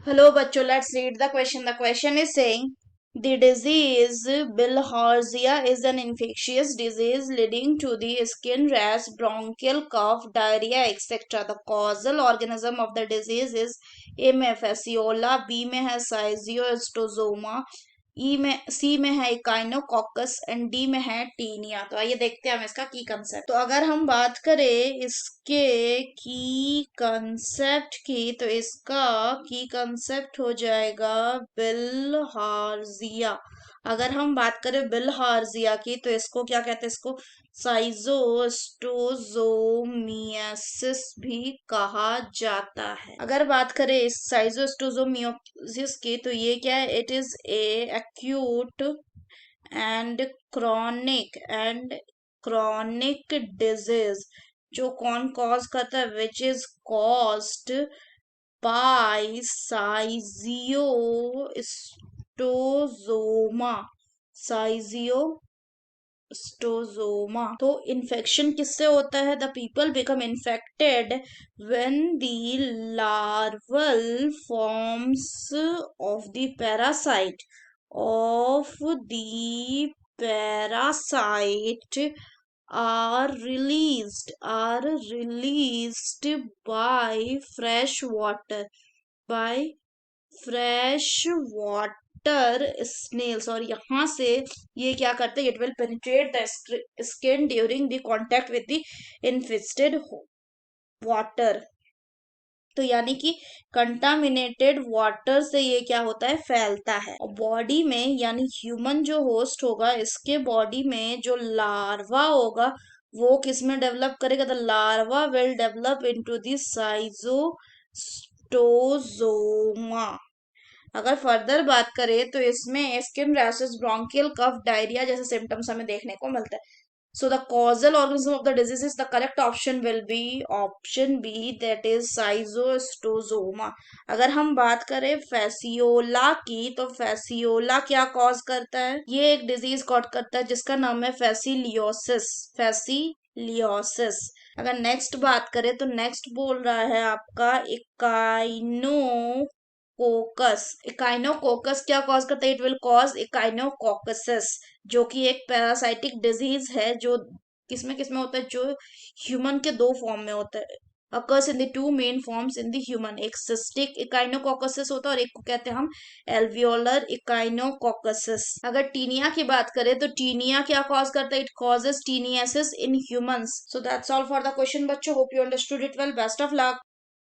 Hello, bachcho. Let's read the question. The question is saying the disease bilharzia is an infectious disease leading to the skin rash, bronchial cough, diarrhea, etc. The causal organism of the disease is A में fasciola, B में है Schistosoma, सी में है इकाइनोकॉकस and D में है taenia. तो आइए देखते हैं हम इसका की कंसेप्ट। तो अगर हम बात करें इसके की कंसेप्ट की, तो इसका की कंसेप्ट हो जाएगा बिलहार्जिया। अगर हम बात करें बिलहार्जिया की, तो इसको क्या कहते हैं, इसको साइजोस्टोजोमियासिस भी कहा जाता है। अगर बात करें इस साइजोस्टोजोमियासिस की, तो ये क्या है, it is a acute and chronic disease जो कौन कॉज करता है, विच इज कॉज्ड बाय साइजियो स्टोजोमा। तो इन्फेक्शन किससे होता है? The people become infected when the larval forms of the parasite are released by fresh water snails। और यहाँ से ये क्या करते हैं, it will penetrate the skin during the contact with the infested water. तो यानी कि कंटामिनेटेड वाटर से ये क्या होता है, फैलता है। और बॉडी में यानी ह्यूमन जो होस्ट होगा, इसके बॉडी में जो लार्वा होगा वो किस में डेवलप करेगा? The larva will develop into the schistosoma. अगर फर्दर बात करें तो इसमें skin rashes, bronchial cough, diarrhea जैसे सिम्टम्स हमें देखने को मिलता है। So the causal organism of the disease is, the correct option will be option B, that is schistosoma। अगर हम बात करें फैसियोला की, तो फैसियोला क्या कॉज करता है? ये एक डिजीज कॉज करता है जिसका नाम है फैसिलियोसिस। अगर नेक्स्ट बात करें तो नेक्स्ट बोल रहा है आपका इकाइनोकोकस क्या कॉज करता है? इट विल कॉज इकाइनोकोकसिस, जो कि एक पैरासाइटिक डिजीज है जो किसमें किसमें होता है, जो ह्यूमन के दो फॉर्म में होता है। Occurs in the two main forms in the human, एक सिस्टिक इकाइनोकोकसिस होता है और एक को कहते हैं हम एल्वियोलर इकाइनोकोकसिस। अगर टीनिया की बात करें तो टीनिया क्या कॉज करता है? It causes taeniasis in humans. So that's all for the question बच्चों। Hope you understood it well. Best of luck.